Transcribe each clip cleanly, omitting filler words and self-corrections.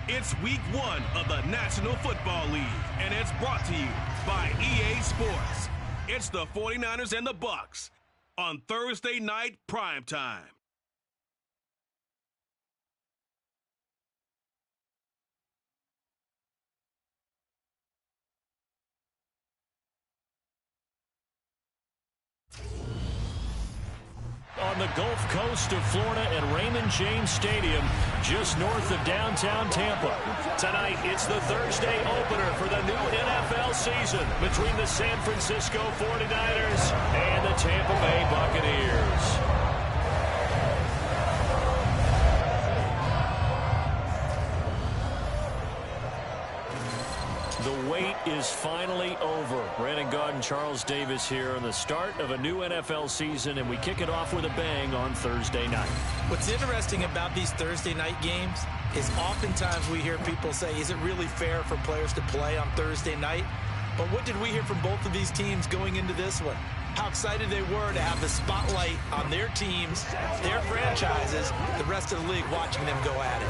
It's week 1 of the National Football League, and it's brought to you by EA Sports. It's the 49ers and the Bucs on Thursday night primetime. On the Gulf Coast of Florida at Raymond James Stadium, just north of downtown Tampa. Tonight, it's the Thursday opener for the new NFL season between the San Francisco 49ers and the Tampa Bay Buccaneers. The wait is finally over. Brandon Gaudin, Charles Davis here on the start of a new NFL season, and we kick it off with a bang on Thursday night. What's interesting about these Thursday night games is oftentimes we hear people say, is it really fair for players to play on Thursday night? But what did we hear from both of these teams going into this one? How excited they were to have the spotlight on their teams, their franchises, the rest of the league watching them go at it.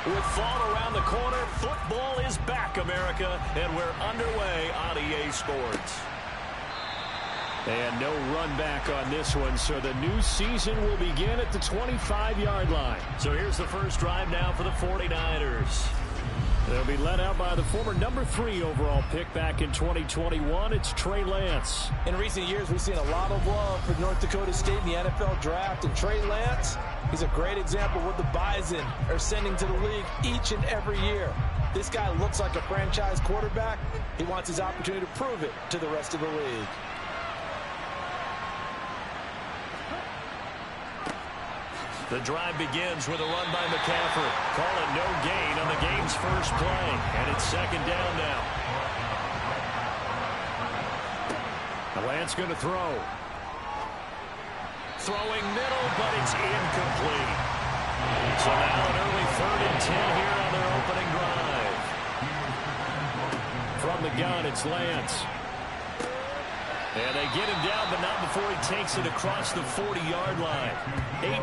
With fall around the corner, football is back, America, and we're underway on EA Sports. And no run back on this one, so the new season will begin at the 25-yard line. So here's the first drive now for the 49ers. They'll be led out by the former number 3 overall pick back in 2021. It's Trey Lance. In recent years, we've seen a lot of love for North Dakota State in the NFL draft, and Trey Lance, he's a great example of what the Bison are sending to the league each and every year. This guy looks like a franchise quarterback. He wants his opportunity to prove it to the rest of the league. The drive begins with a run by McCaffrey. Call it no gain on the game's first play. And it's second down now. Lance going to throw. Throwing middle, but it's incomplete. So now an early 3rd and 10 here on their opening drive. From the gun, it's Lance. And they get him down, but not before he takes it across the 40-yard line.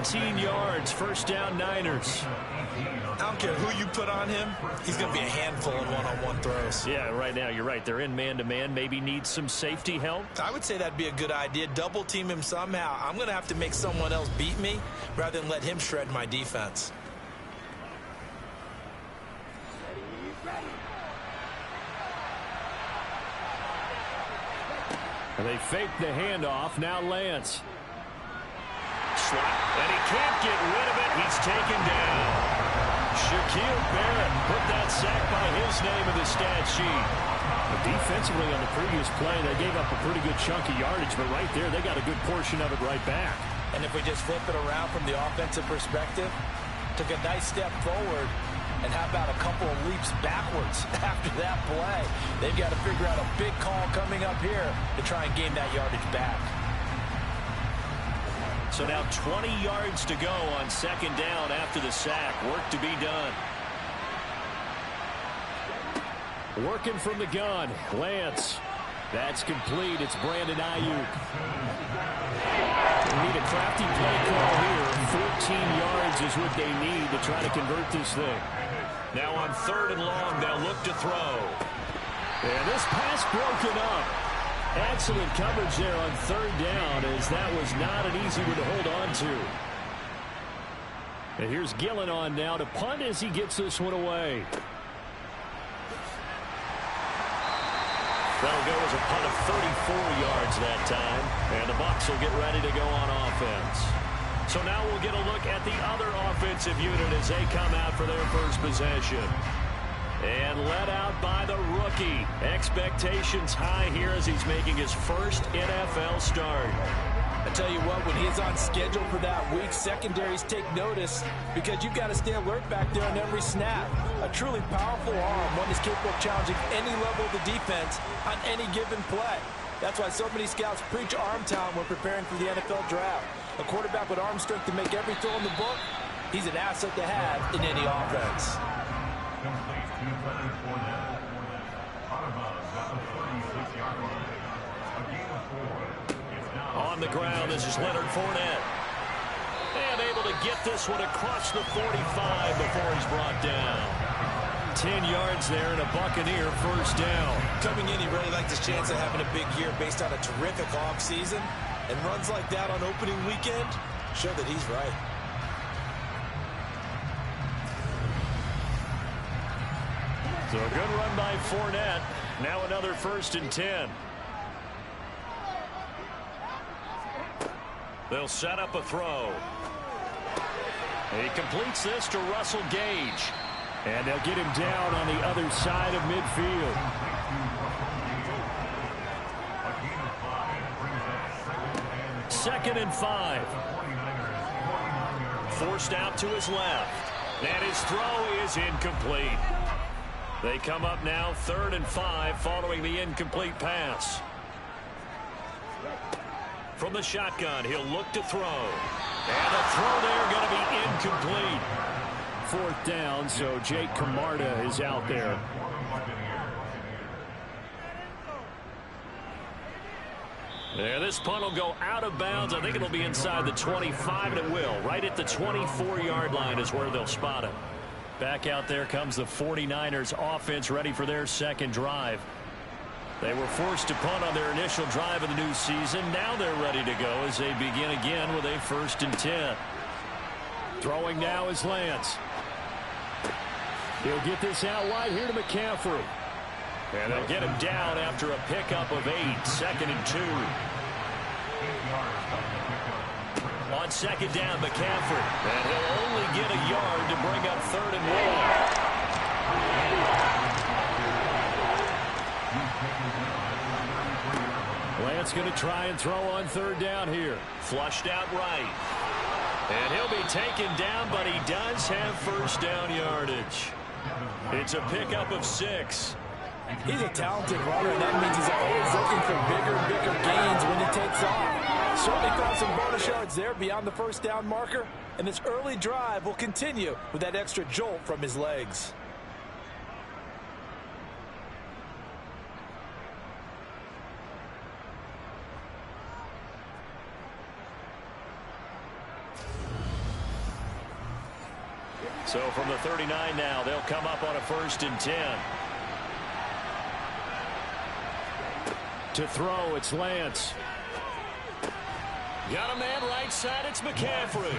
18 yards, first down Niners. I don't care who you put on him, he's going to be a handful in one-on-one throws. Yeah, right now, you're right. They're in man-to-man. Maybe needs some safety help. I would say that'd be a good idea. Double-team him somehow. I'm going to have to make someone else beat me rather than let him shred my defense. And they fake the handoff. Now Lance. Slap. And he can't get rid of it. He's taken down. Shaquille Barrett put that sack by his name in the stat sheet. But defensively on the previous play, they gave up a pretty good chunk of yardage. But right there, they got a good portion of it right back. And if we just flip it around from the offensive perspective, took a nice step forward. And how about a couple of leaps backwards after that play? They've got to figure out a big call coming up here to try and gain that yardage back. So now 20 yards to go on second down after the sack. Work to be done. Working from the gun. Lance. That's complete. It's Brandon Ayuk. They need a crafty play call here. 14 yards is what they need to try to convert this thing. Now on 3rd and long, they'll look to throw. And this pass broken up. Excellent coverage there on 3rd down, as that was not an easy one to hold on to. And here's Gillen on now to punt as he gets this one away. That'll go as a punt of 34 yards that time. And the Bucs will get ready to go on offense. So now we'll get a look at the other offensive unit as they come out for their first possession. And led out by the rookie. Expectations high here as he's making his first NFL start. I tell you what, when he's on schedule for that week, secondaries take notice because you've got to stay alert back there on every snap. A truly powerful arm, one is capable of challenging any level of the defense on any given play. That's why so many scouts preach arm talent when preparing for the NFL draft. A quarterback with arm strength to make every throw in the book, he's an asset to have in any offense. On the ground, this is Leonard Fournette. And able to get this one across the 45 before he's brought down. 10 yards there and a Buccaneer first down. Coming in, he really liked his chance of having a big year based on a terrific offseason. And runs like that on opening weekend show that he's right. So a good run by Fournette. Now another 1st and 10. They'll set up a throw. He completes this to Russell Gage. And they'll get him down on the other side of midfield. Second and 5. Forced out to his left. And his throw is incomplete. They come up now 3rd and 5 following the incomplete pass. From the shotgun, he'll look to throw. And the throw there going to be incomplete. 4th down, so Jake Camarda is out there. Yeah, this punt will go out of bounds. I think it'll be inside the 25, and it will. Right at the 24-yard line is where they'll spot it. Back out there comes the 49ers offense ready for their second drive. They were forced to punt on their initial drive of the new season. Now they're ready to go as they begin again with a 1st and 10. Throwing now is Lance. He'll get this out wide here to McCaffrey. And they'll get him down after a pickup of 8. 2nd and 2. On 2nd down, McCaffrey. And he'll only get a yard to bring up 3rd and 1. Lance going to try and throw on 3rd down here. Flushed out right. And he'll be taken down, but he does have 1st down yardage. It's a pickup of 6. He's a talented runner, and that means he's always looking for bigger and bigger gains when he takes off. Certainly found some bonus yards there beyond the 1st down marker, and this early drive will continue with that extra jolt from his legs. So from the 39 now, they'll come up on a 1st and 10. To throw, it's Lance. Got a man right side, it's McCaffrey.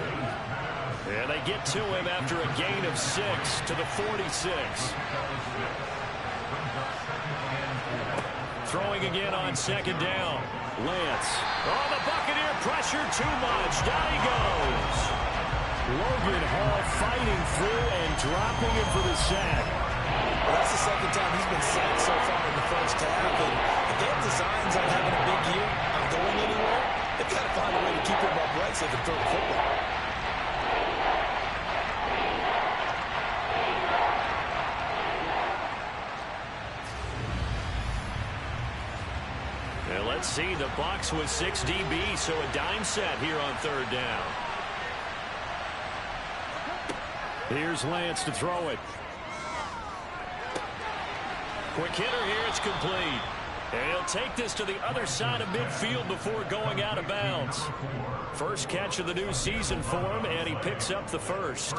And they get to him after a gain of 6 to the 46. Throwing again on 2nd down. Lance. Oh, the Buccaneer pressure too much. Down he goes. Logan Hall fighting through and dropping him for the sack. Well, that's the 2nd time he's been sacked so far in the 1st half. And if they have designs on having a big year, on going anywhere, they've got to find a way to keep him upright so they can throw the football. Now let's see, the box with 6 DB, so a dime set here on 3rd down. Here's Lance to throw it. Quick hitter here, it's complete. And he'll take this to the other side of midfield before going out of bounds. First catch of the new season for him, and he picks up the 1st.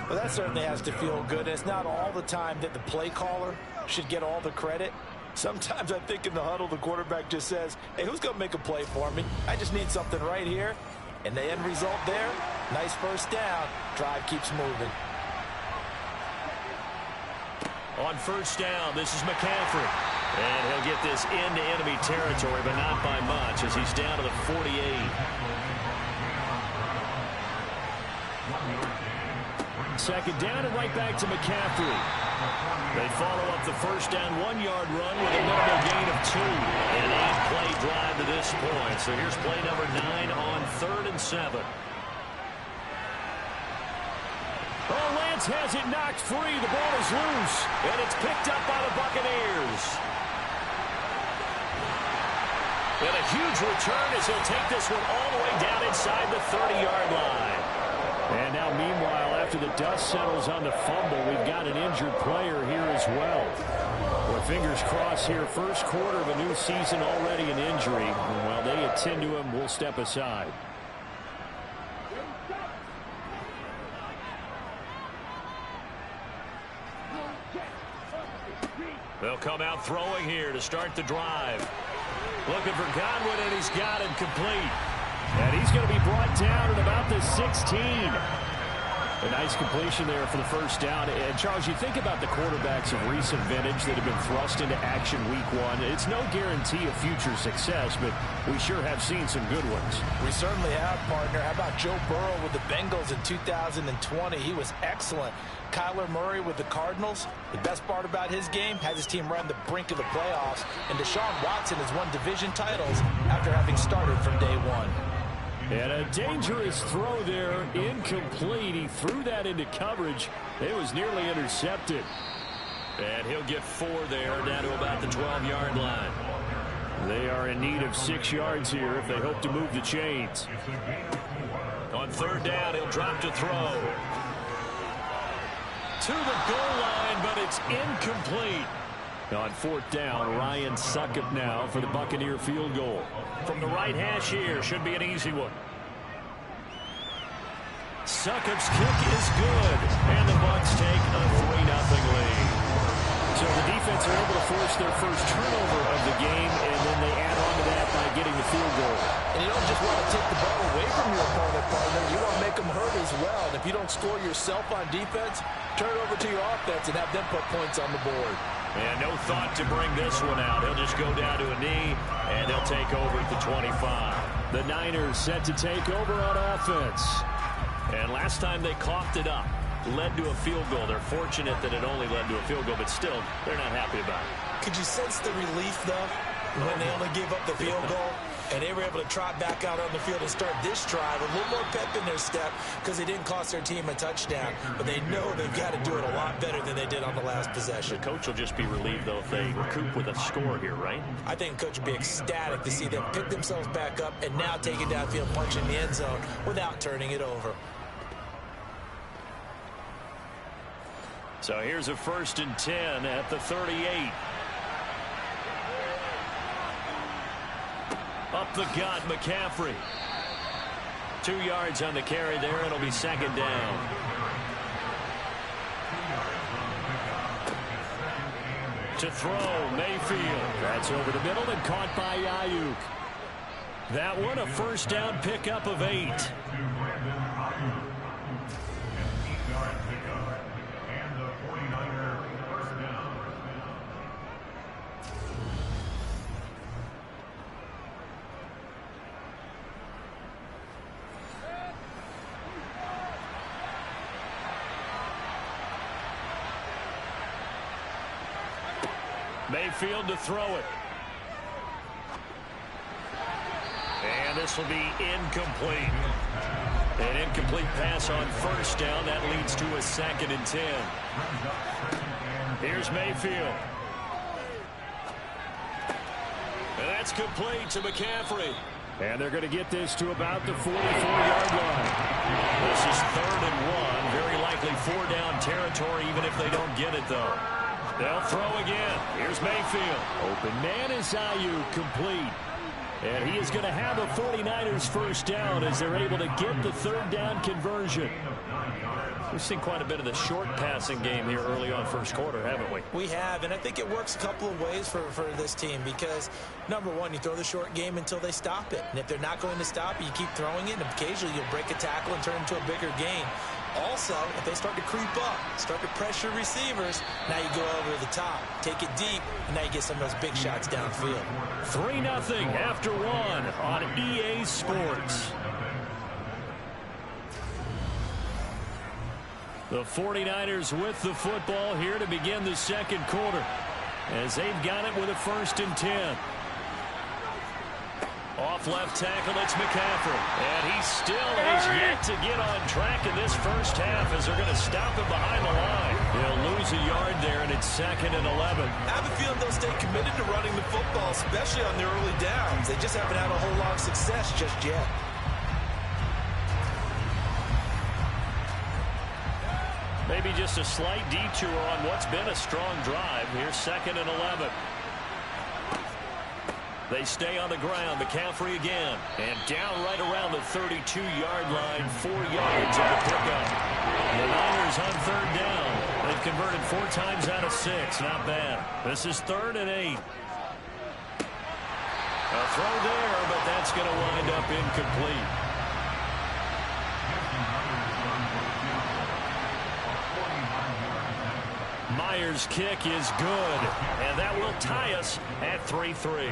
Well, that certainly has to feel good. It's not all the time that the play caller should get all the credit. Sometimes I think in the huddle, the quarterback just says, hey, who's going to make a play for me? I just need something right here. And the end result there, nice 1st down. Drive keeps moving. On 1st down, this is McCaffrey. And he'll get this into enemy territory, but not by much as he's down to the 48. Second down and right back to McCaffrey. They follow up the 1st down 1-yard run with a minimal gain of 2. An 8-play drive to this point. So here's play number 9 on 3rd and 7. Oh, Lance has it knocked free. The ball is loose, and it's picked up by the Buccaneers. And a huge return as he'll take this one all the way down inside the 30-yard line. And now, meanwhile, after the dust settles on the fumble, we've got an injured player here as well. Well, fingers crossed here, first quarter of a new season, already an injury. And while they attend to him, we'll step aside. They'll come out throwing here to start the drive. Looking for Godwin, and he's got him complete. And he's going to be brought down at about the 16. A nice completion there for the first down. And, Charles, you think about the quarterbacks of recent vintage that have been thrust into action week one. It's no guarantee of future success, but we sure have seen some good ones. We certainly have, partner. How about Joe Burrow with the Bengals in 2020? He was excellent. Kyler Murray with the Cardinals. The best part about his game, has his team right on the brink of the playoffs. And Deshaun Watson has won division titles after having started from day one. And a dangerous throw there, incomplete. He threw that into coverage. It was nearly intercepted. And he'll get 4 there, down to about the 12-yard line. They are in need of 6 yards here if they hope to move the chains. On third down, he'll drop to throw. To the goal line, but it's incomplete. On fourth down, Ryan Succop now for the Buccaneer field goal. From the right hash here, should be an easy one. Succop's kick is good, and the Bucs take a 3-0 lead. So the defense are able to force their first turnover of the game, and then they add on to that by getting the field goal. And you don't just want to take the ball away from your opponent, partner. You want to make them hurt as well. And if you don't score yourself on defense, turn it over to your offense and have them put points on the board. And no thought to bring this one out. He'll just go down to a knee, and they'll take over at the 25. The Niners set to take over on offense. And last time they coughed it up, led to a field goal. They're fortunate that it only led to a field goal, but still, they're not happy about it. Could you sense the relief, though, when they only gave up the field goal? And they were able to trot back out on the field and start this drive. A little more pep in their step because they didn't cost their team a touchdown. But they know they've got to do it a lot better than they did on the last possession. The coach will just be relieved, though, if they recoup with a score here, right? I think the coach will be ecstatic to see them pick themselves back up and now take it downfield, punch in the end zone without turning it over. So here's a 1st and 10 at the 38. Up the gut, McCaffrey. 2 yards on the carry there. It'll be second down. To throw, Mayfield. That's over the middle and caught by Ayuk. That one, a first down pickup of 8. Mayfield to throw it. And this will be incomplete. An incomplete pass on first down. That leads to a 2nd and 10. Here's Mayfield. And that's complete to McCaffrey. And they're going to get this to about the 44-yard line. This is 3rd and 1. Very likely 4-down territory, even if they don't get it, though. They'll throw again. Here's Mayfield. Open man is Ayuk, complete. And he is going to have a 49ers first down as they're able to get the 3rd down conversion. We've seen quite a bit of the short passing game here early on first quarter, haven't we? We have, and I think it works a couple of ways for this team because, number one, you throw the short game until they stop it. And if they're not going to stop it, you keep throwing it, and occasionally you'll break a tackle and turn it into a bigger gain. Also, if they start to creep up, start to pressure receivers, now you go over the top, take it deep, and now you get some of those big shots downfield. 3-0 after 1 on EA Sports. The 49ers with the football here to begin the second quarter as they've got it with a 1st and 10. Off left tackle, it's McCaffrey. And he still has yet to get on track in this first half as they're going to stop him behind the line. He'll lose a yard there, and it's 2nd and 11. I have a feeling they'll stay committed to running the football, especially on the early downs. They just haven't had a whole lot of success just yet. Maybe just a slight detour on what's been a strong drive. Here's 2nd and 11. They stay on the ground. McCaffrey again. And down right around the 32-yard line. 4 yards on the pickup. The Niners on 3rd down. They've converted 4 times out of 6. Not bad. This is 3rd and 8. A throw there, but that's going to wind up incomplete. Myers' kick is good, and that will tie us at 3-3.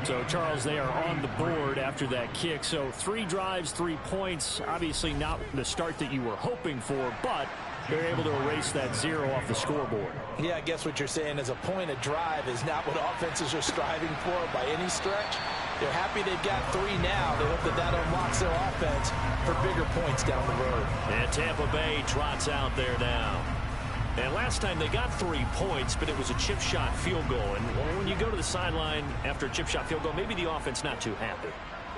So, Charles, they are on the board after that kick. So 3 drives, 3 points. Obviously not the start that you were hoping for, but they're able to erase that 0 off the scoreboard. Yeah, I guess what you're saying is a point of drive is not what offenses are striving for by any stretch. They're happy they've got 3 now. They hope that that unlocks their offense for bigger points down the road. And Tampa Bay trots out there now. And last time they got 3 points, but it was a chip shot field goal. And when you go to the sideline after a chip shot field goal, maybe the offense not too happy.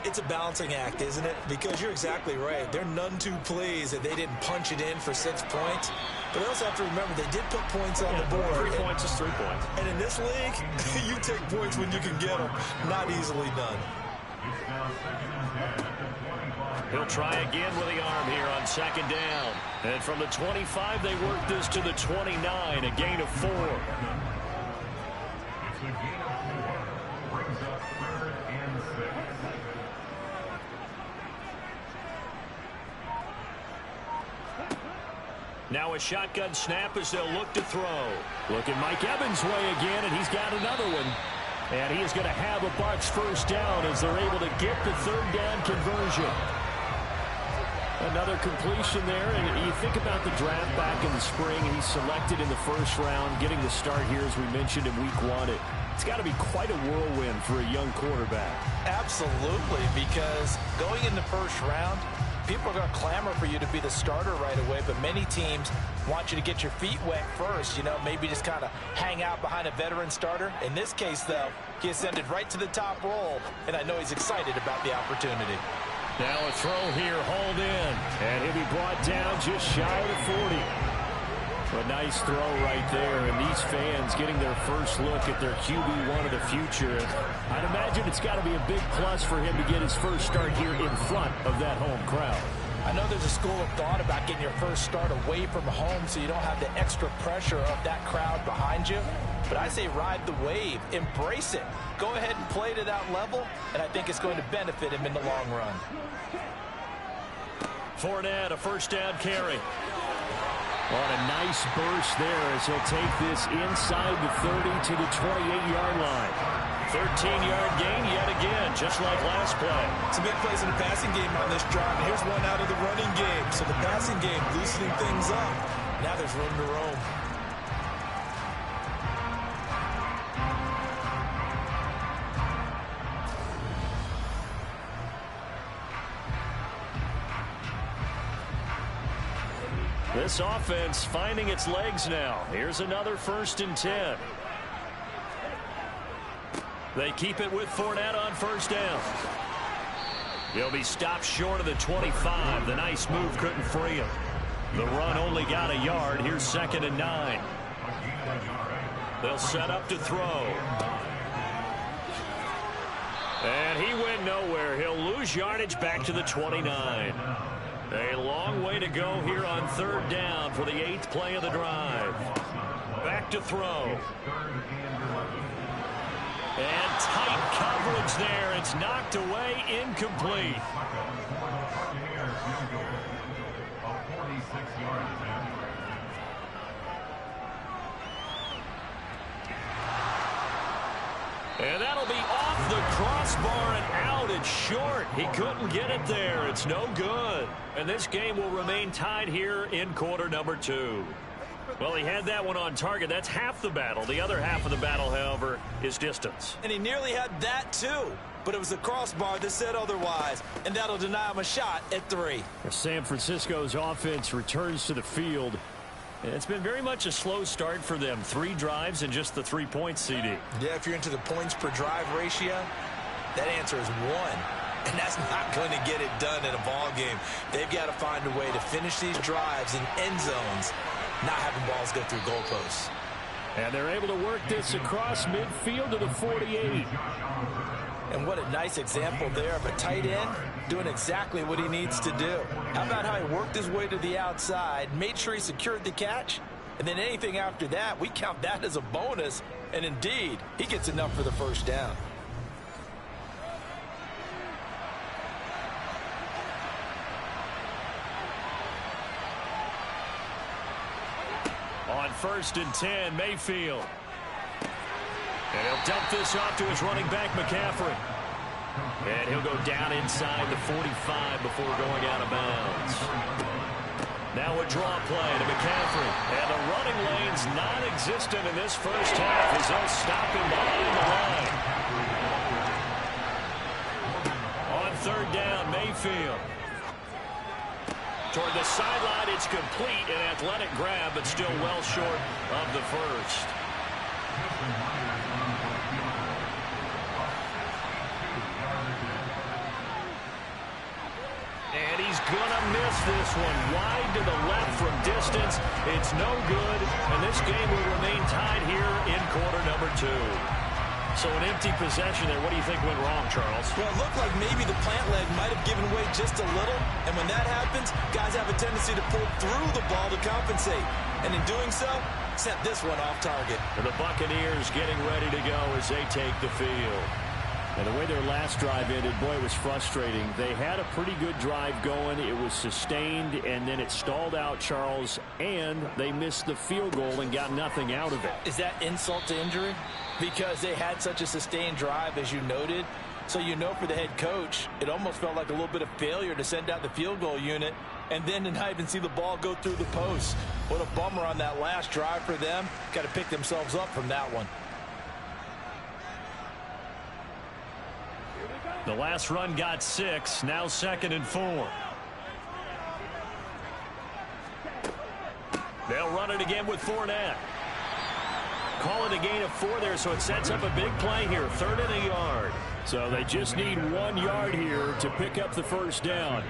It's a balancing act, isn't it? Because you're exactly right. They're none too pleased that they didn't punch it in for 6 points. But they also have to remember they did put points on the board. 3 points is 3 points. And in this league, you take points when you can get them. Not easily done. He'll try again with the arm here on 2nd down. And from the 25, they work this to the 29, a gain of 4. Now a shotgun snap as they'll look to throw. Looking Mike Evans' way again, and he's got another one. And he is going to have a Bucs first down as they're able to get the 3rd down conversion. Another completion there, and you think about the draft back in the spring. He's selected in the 1st round, getting the start here, as we mentioned, in week 1. It's got to be quite a whirlwind for a young quarterback. Absolutely, because going in the 1st round, people are going to clamor for you to be the starter right away, but many teams want you to get your feet wet first, maybe just kind of hang out behind a veteran starter. In this case, though, he ascended right to the top role, and I know he's excited about the opportunity. Now a throw here, hauled in, and he'll be brought down just shy of the 40. A nice throw right there, and these fans getting their first look at their QB1 of the future. I'd imagine it's got to be a big plus for him to get his first start here in front of that home crowd. I know there's a school of thought about getting your first start away from home so you don't have the extra pressure of that crowd behind you. But I say ride the wave, embrace it. Go ahead and play to that level, and I think it's going to benefit him in the long run. Fournette, a 1st down carry. On a nice burst there as he'll take this inside the 30 to the 28-yard line. 13-yard gain yet again, just like last play. Some big plays in the passing game on this drive. Here's one out of the running game. So the passing game loosening things up. Now there's room to roam. This offense finding its legs now. Here's another 1st and 10. They keep it with Fournette on 1st down. He'll be stopped short of the 25. The nice move couldn't free him. The run only got a yard. Here's 2nd and 9. They'll set up to throw. And he went nowhere. He'll lose yardage back to the 29. A long way to go here on 3rd down for the 8th play of the drive. Back to throw. And tight coverage there. It's knocked away, incomplete. And that'll be off the crossbar and out. It's short. He couldn't get it there. It's no good. And this game will remain tied here in quarter number 2. Well, he had that one on target. That's half the battle. The other half of the battle, however, is distance. And he nearly had that, too. But it was the crossbar that said otherwise, and that'll deny him a shot at 3. San Francisco's offense returns to the field. And it's been very much a slow start for them. 3 drives and just the 3 points, CD. Yeah, if you're into the points per drive ratio, that answer is 1. And that's not going to get it done in a ball game. They've got to find a way to finish these drives in end zones, not having balls go through goalposts. And they're able to work this across midfield to the 48. And what a nice example there of a tight end doing exactly what he needs to do. How about how he worked his way to the outside, made sure he secured the catch, and then anything after that, we count that as a bonus. And indeed, he gets enough for the first down. On 1st and 10, Mayfield. And he'll dump this off to his running back, McCaffrey. And he'll go down inside the 45 before going out of bounds. Now a draw play to McCaffrey. And the running lane's non-existent in this first half as they'll stop him behind the line. On 3rd down, Mayfield. Toward the sideline, it's complete. An athletic grab, but still well short of the first. And he's going to miss this one. Wide to the left from distance. It's no good, and this game will remain tied here in quarter number 2. So an empty possession there. What do you think went wrong, Charles? Well, it looked like maybe the plant leg might have given way just a little. And when that happens, guys have a tendency to pull through the ball to compensate. And in doing so, sent this one off target. And the Buccaneers getting ready to go as they take the field. And the way their last drive ended, boy, it was frustrating. They had a pretty good drive going. It was sustained, and then it stalled out, Charles, and they missed the field goal and got nothing out of it. Is that insult to injury? Because they had such a sustained drive, as you noted. So you know for the head coach, it almost felt like a little bit of failure to send out the field goal unit and then to not even see the ball go through the post. What a bummer on that last drive for them. Got to pick themselves up from that one. The last run got 6. Now 2nd and 4. They'll run it again with Fournette. Call it a gain of 4 there, so it sets up a big play here. 3rd and a yard. So they just need 1 yard here to pick up the first down.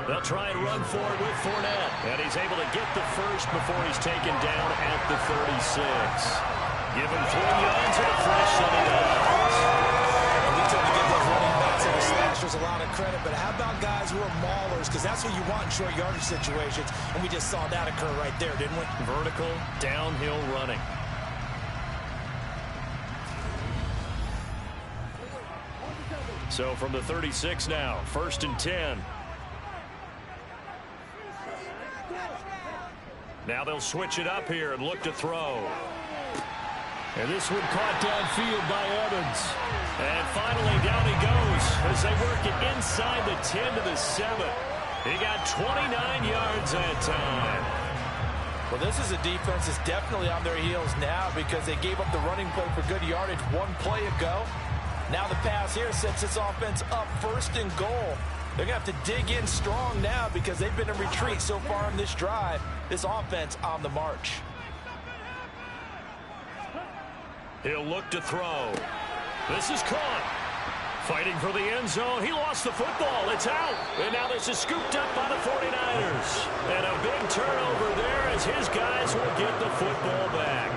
They'll try and run for it with Fournette. And he's able to get the first before he's taken down at the 36. Give him 3 yards and a fresh 7 downs. We tend to give those running backs and the slashers a lot of credit, but how about guys who are maulers? Because that's what you want in short yardage situations, and we just saw that occur right there, didn't we? Vertical, downhill running. So from the 36 now, 1st and 10. Now they'll switch it up here and look to throw. And this one caught downfield by Evans. And finally down he goes as they work it inside the 10 to the 7. He got 29 yards that time. Well, this is a defense that's definitely on their heels now because they gave up the running play for good yardage 1 play ago. Now the pass here sets this offense up 1st and goal. They're going to have to dig in strong now because they've been in retreat so far in this drive. This offense on the march. He'll look to throw. This is caught. Fighting for the end zone. He lost the football. It's out. And now this is scooped up by the 49ers. And a big turnover there as his guys will get the football back.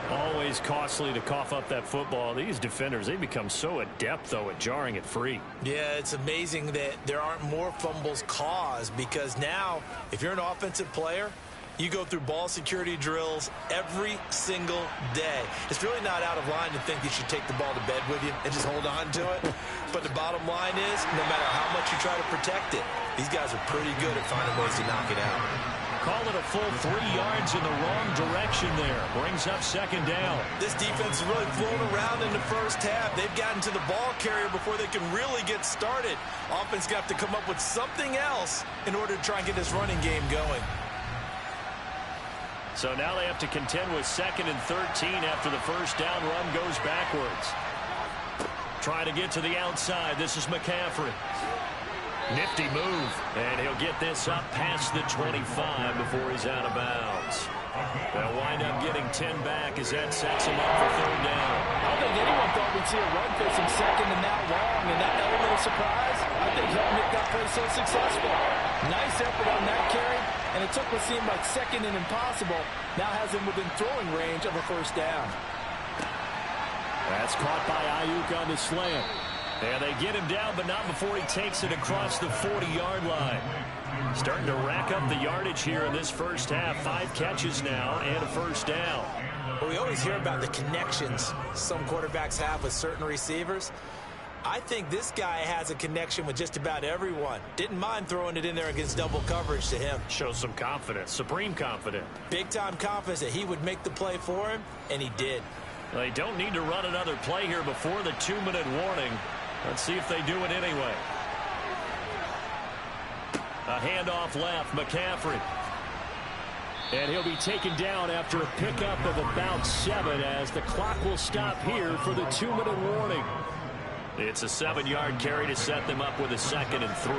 Always costly to cough up that football. These defenders, they become so adept, though, at jarring it free. Yeah, it's amazing that there aren't more fumbles caused because now, if you're an offensive player, you go through ball security drills every single day. It's really not out of line to think you should take the ball to bed with you and just hold on to it. But the bottom line is, no matter how much you try to protect it, these guys are pretty good at finding ways to knock it out. Call it a full 3 yards in the wrong direction there. Brings up 2nd down. This defense has really flown around in the first half. They've gotten to the ball carrier before they can really get started. Offense got to come up with something else in order to try and get this running game going. So now they have to contend with 2nd and 13 after the first down run goes backwards. Trying to get to the outside. This is McCaffrey. Nifty move. And he'll get this up past the 25 before he's out of bounds. They'll wind up getting 10 back as that sets him up for 3rd down. I don't think anyone thought we'd see a run facing 2nd and that long, and that element of surprise, I think helped make that play so successful. Nice effort on that carry, and it took what seemed like 2nd and impossible, now has him within throwing range of a 1st down. That's caught by Ayuk on the slant. And they get him down, but not before he takes it across the 40-yard line. Starting to rack up the yardage here in this first half. 5 catches now and a 1st down. Well, we always hear about the connections some quarterbacks have with certain receivers. I think this guy has a connection with just about everyone. Didn't mind throwing it in there against double coverage to him. Shows some confidence, supreme confidence. Big-time confidence that he would make the play for him, and he did. They don't need to run another play here before the 2-minute warning. Let's see if they do it anyway. A handoff left, McCaffrey. And he'll be taken down after a pickup of about 7 as the clock will stop here for the 2-minute warning. It's a 7-yard carry to set them up with a 2nd and 3.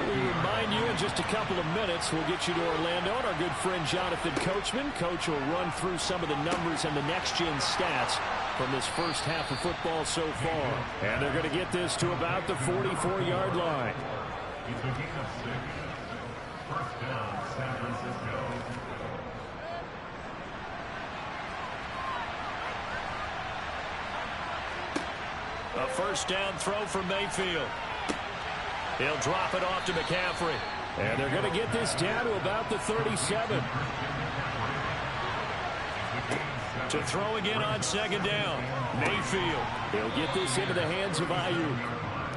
We remind you in just a couple of minutes we'll get you to Orlando and our good friend Jonathan Coachman. Coach will run through some of the numbers and the next-gen stats from this first half of football so far. And they're going to get this to about the 44-yard line. First down, San Francisco. A 1st down throw for Mayfield. He'll drop it off to McCaffrey. And they're going to get this down to about the 37. To throw again on 2nd down. Mayfield. He'll get this into the hands of Ayuk.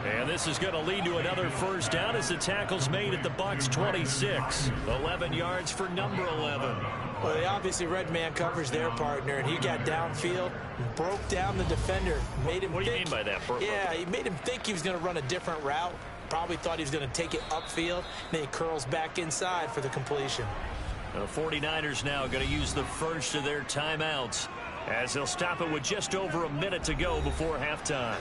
And this is going to lead to another 1st down as the tackle's made at the Bucs 26. 11 yards for number 11. Well, they obviously read man coverage their partner, and he got downfield, broke down the defender, made him What do you mean by that, Bert? Yeah, he made him think he was going to run a different route. Probably thought he was going to take it upfield. Then he curls back inside for the completion. The 49ers now going to use the first of their timeouts as they'll stop it with just over a minute to go before halftime.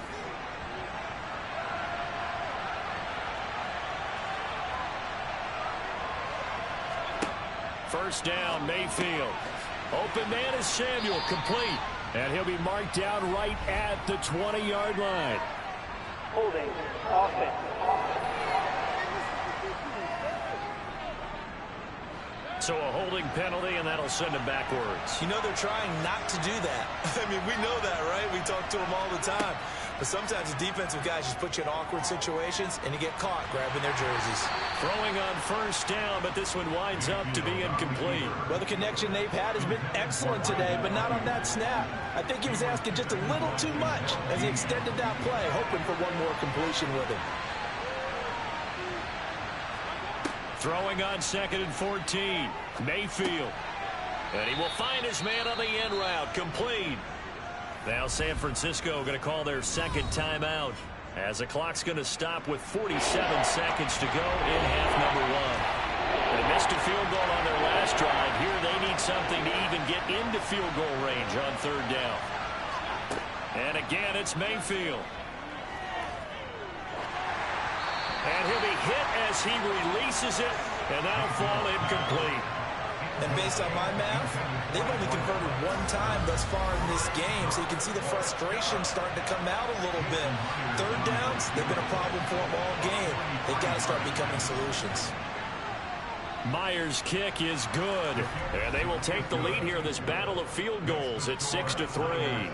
First down, Mayfield. Open man is Samuel, complete. And he'll be marked down right at the 20-yard line. Holding, offense. So a holding penalty, and that'll send him backwards. You know they're trying not to do that. I mean, we know that, right? We talk to them all the time. But sometimes the defensive guys just put you in awkward situations, and you get caught grabbing their jerseys. Throwing on 1st down, but this one winds up to be incomplete. Well, the connection they've had has been excellent today, but not on that snap. I think he was asking just a little too much as he extended that play, hoping for one more completion with him. Throwing on 2nd and 14. Mayfield. And he will find his man on the end route. Complete. Now San Francisco going to call their 2nd timeout as the clock's going to stop with 47 seconds to go in half number 1. They missed a field goal on their last drive. Here they need something to even get into field goal range on 3rd down. And again, it's Mayfield. And he'll be hit as he releases it, and that'll fall incomplete. And based on my math, they've only converted 1 time thus far in this game, so you can see the frustration starting to come out a little bit. 3rd downs, they've been a problem for them all game. They've got to start becoming solutions. Myers' kick is good, and they will take the lead here in this battle of field goals at 6-3.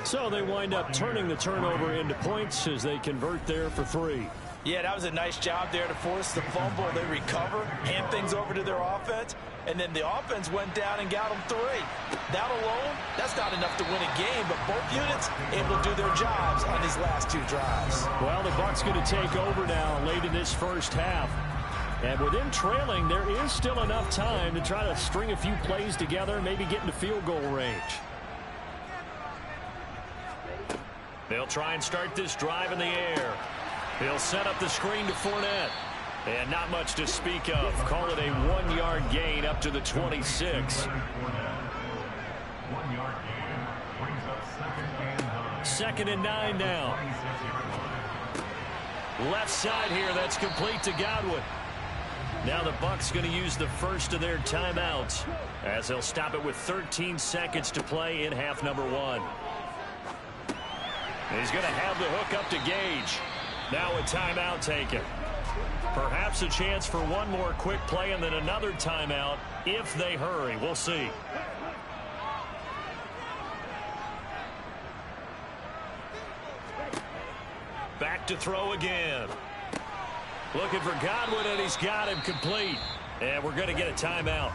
So they wind up turning the turnover into points as they convert there for 3. Yeah, that was a nice job there to force the fumble. They recover, hand things over to their offense, and then the offense went down and got them 3. That alone, that's not enough to win a game, but both units able to do their jobs on these last 2 drives. Well, the Bucs going to take over now late in this first half. And with them trailing, there is still enough time to try to string a few plays together and maybe get into field goal range. They'll try and start this drive in the air. He'll set up the screen to Fournette. And not much to speak of. Call it a 1-yard gain up to the 26. 1-yard gain brings up 2nd and 9 now. Left side here, that's complete to Godwin. Now the Bucs going to use the first of their timeouts as they'll stop it with 13 seconds to play in half number 1. He's going to have the hook up to Gage. Now a timeout taken. Perhaps a chance for one more quick play and then another timeout if they hurry. We'll see. Back to throw again. Looking for Godwin, and he's got him complete. And we're going to get a timeout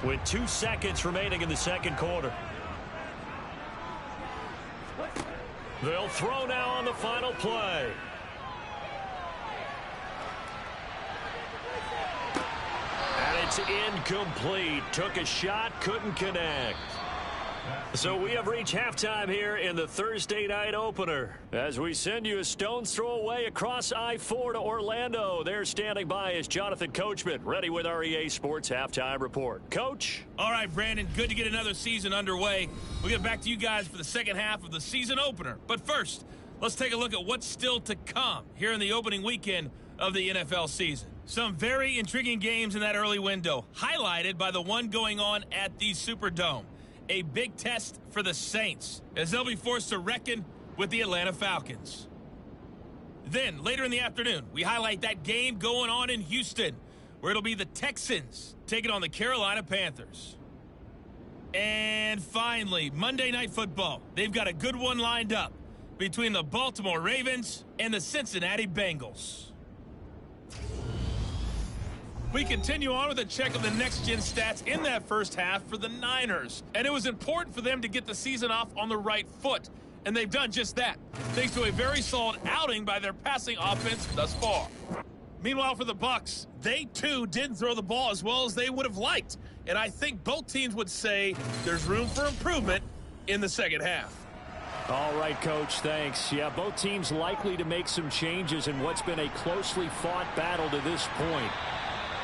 with 2 seconds remaining in the second quarter. They'll throw now on the final play. And it's incomplete. Took a shot, couldn't connect. So we have reached halftime here in the Thursday night opener. As we send you a stone's throw away across I-4 to Orlando. There standing by is Jonathan Coachman, ready with our EA Sports Halftime Report. Coach? All right, Brandon, good to get another season underway. We'll get back to you guys for the second half of the season opener. But first, let's take a look at what's still to come here in the opening weekend of the NFL season. Some very intriguing games in that early window, highlighted by the one going on at the Superdome. A big test for the Saints as they'll be forced to reckon with the Atlanta Falcons. Then, later in the afternoon, we highlight that game going on in Houston, where it'll be the Texans taking on the Carolina Panthers. And finally, Monday Night Football. They've got a good one lined up between the Baltimore Ravens and the Cincinnati Bengals. We continue on with a check of the next-gen stats in that first half for the Niners. And it was important for them to get the season off on the right foot. And they've done just that, thanks to a very solid outing by their passing offense thus far. Meanwhile, for the Bucs, they too didn't throw the ball as well as they would have liked. And I think both teams would say there's room for improvement in the second half. All right, Coach, thanks. Yeah, both teams likely to make some changes in what's been a closely fought battle to this point.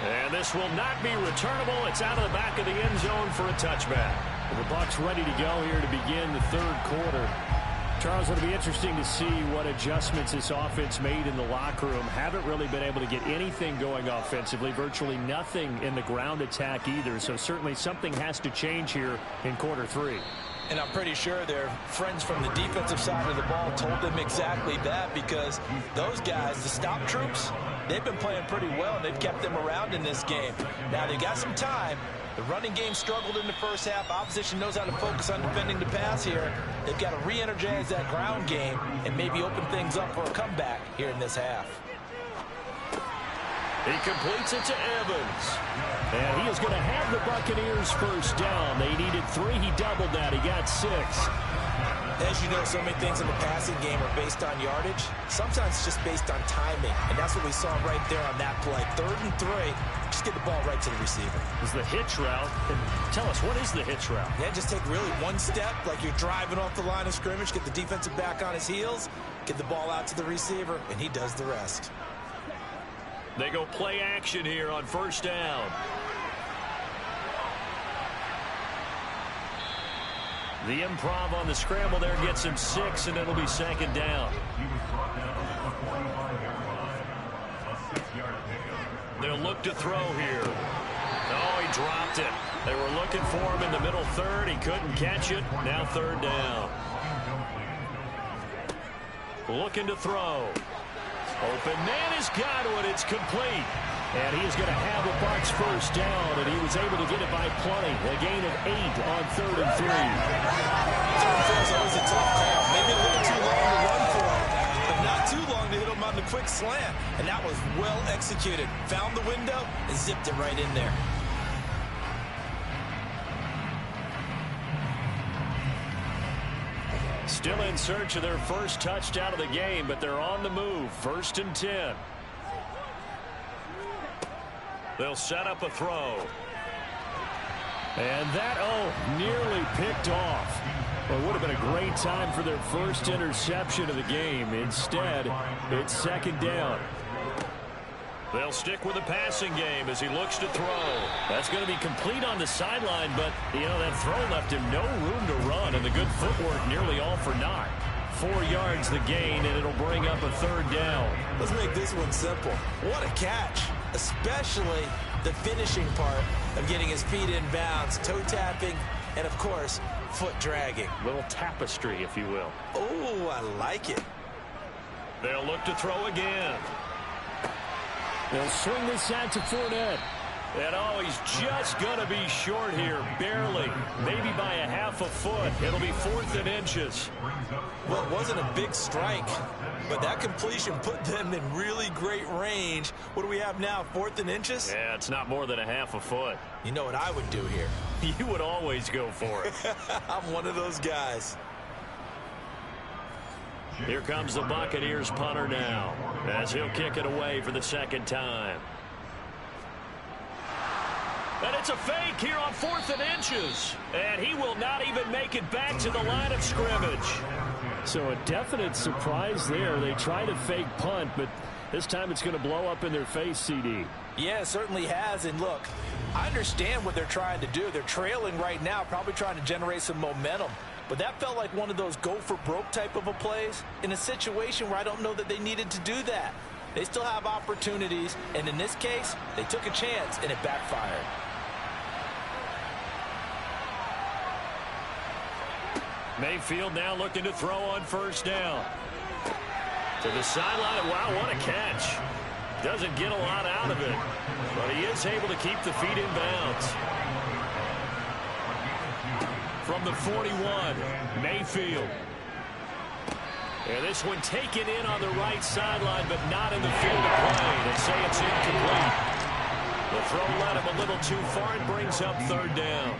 And this will not be returnable. It's out of the back of the end zone for a touchback. The Bucs ready to go here to begin the third quarter. Charles, it'll be interesting to see what adjustments this offense made in the locker room. Haven't really been able to get anything going offensively, virtually nothing in the ground attack either. So certainly something has to change here in quarter 3. And I'm pretty sure their friends from the defensive side of the ball told them exactly that, because those guys, the stop troops, they've been playing pretty well, and they've kept them around in this game. Now, they got some time. The running game struggled in the first half. Opposition knows how to focus on defending the pass here. They've got to re-energize that ground game and maybe open things up for a comeback here in this half. He completes it to Evans. And he is going to have the Buccaneers first down. They needed 3. He doubled that. He got 6. As you know, so many things in the passing game are based on yardage. Sometimes it's just based on timing. And that's what we saw right there on that play. 3rd and 3. Just get the ball right to the receiver. Is the hitch route. And tell us, what is the hitch route? Yeah, just take really one step, like you're driving off the line of scrimmage, get the defensive back on his heels, get the ball out to the receiver, and he does the rest. They go play action here on first down. The improv on the scramble there gets him 6, and it'll be second down. He was brought down at the 45-yard line. A 6-yard pickup. They'll look to throw here. Oh, he dropped it. They were looking for him in the middle third. He couldn't catch it. Now third down. Looking to throw. Open man is Godwin. It's complete. And he is going to have the Bucs first down, and he was able to get it by plenty. A gain of 8 on 3rd and 3. Third and 4 is always a tough call. Maybe a little too long to run for him, but not too long to hit him on the quick slant. And that was well executed. Found the window and zipped it right in there. Still in search of their first touchdown of the game, but they're on the move. 1st and 10. They'll set up a throw. And that, nearly picked off. Well, it would have been a great time for their first interception of the game. Instead, it's second down. They'll stick with the passing game as he looks to throw. That's going to be complete on the sideline, but, that throw left him no room to run, and the good footwork nearly all for naught. 4 yards the gain, and it'll bring up a 3rd down. Let's make this one simple. What a catch, especially the finishing part of getting his feet in bounds, toe tapping, and, of course, foot dragging. Little tapestry, if you will. Oh, I like it. They'll look to throw again. They'll swing this out to Fournette. And he's just going to be short here, barely, maybe by a half a foot. It'll be 4th and inches. Well, it wasn't a big strike, but that completion put them in really great range. What do we have now, 4th and inches? Yeah, it's not more than a half a foot. You know what I would do here? You would always go for it. I'm one of those guys. Here comes the Buccaneers punter now, as he'll kick it away for the 2nd time. And it's a fake here on 4th and inches. And he will not even make it back to the line of scrimmage. So a definite surprise there. They try to fake punt, but this time it's going to blow up in their face, CD. Yeah, it certainly has. And look, I understand what they're trying to do. They're trailing right now, probably trying to generate some momentum. But that felt like one of those go-for-broke type of a plays in a situation where I don't know that they needed to do that. They still have opportunities, and in this case, they took a chance, and it backfired. Mayfield now looking to throw on 1st down. To the sideline. Wow, what a catch. Doesn't get a lot out of it, but he is able to keep the feet in bounds. From the 41, Mayfield. And this one taken in on the right sideline, but not in the field of play. They say it's incomplete. The throw led him a little too far and brings up 3rd down.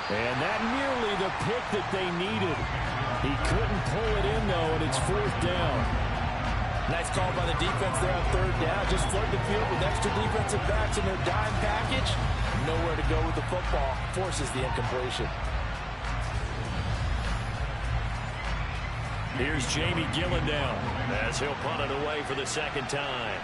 And that nearly the pick that they needed. He couldn't pull it in, though, and it's 4th down. Nice call by the defense there on 3rd down. Just flood the field with extra defensive backs in their dime package. Nowhere to go with the football. Forces the incompletion. Here's Jamie Gillen down as he'll punt it away for the 2nd time.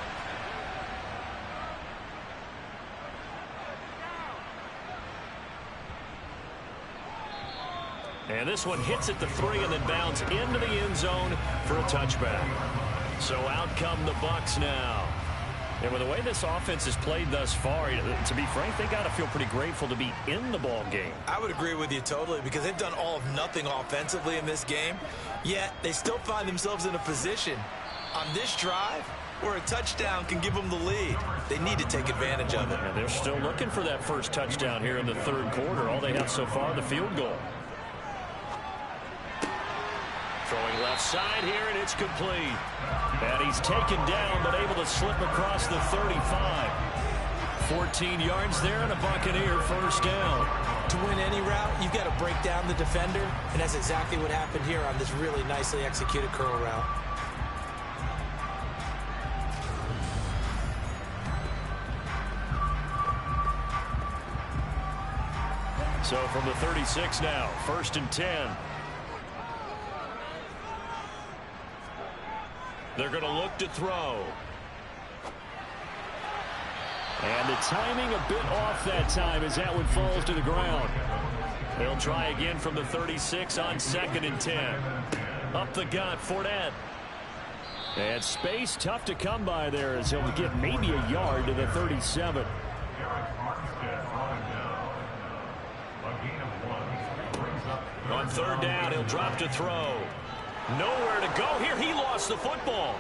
And this one hits at the 3 and then bounds into the end zone for a touchback. So out come the Bucs now. And with the way this offense has played thus far, to be frank, they got to feel pretty grateful to be in the ball game. I would agree with you totally because they've done all of nothing offensively in this game, yet they still find themselves in a position on this drive where a touchdown can give them the lead. They need to take advantage of it. And they're still looking for that first touchdown here in the 3rd quarter. All they have so far, the field goal. Throwing left side here, and it's complete. And he's taken down, but able to slip across the 35. 14 yards there, and a Buccaneer 1st down. To win any route, you've got to break down the defender, and that's exactly what happened here on this really nicely executed curl route. So from the 36 now, 1st and 10. They're going to look to throw. And the timing a bit off that time as that one falls to the ground. They'll try again from the 36 on 2nd and 10. Up the gut, Fournette. And space tough to come by there as he'll get maybe a yard to the 37. On 3rd down, he'll drop to throw. Nowhere to go here. He lost the football.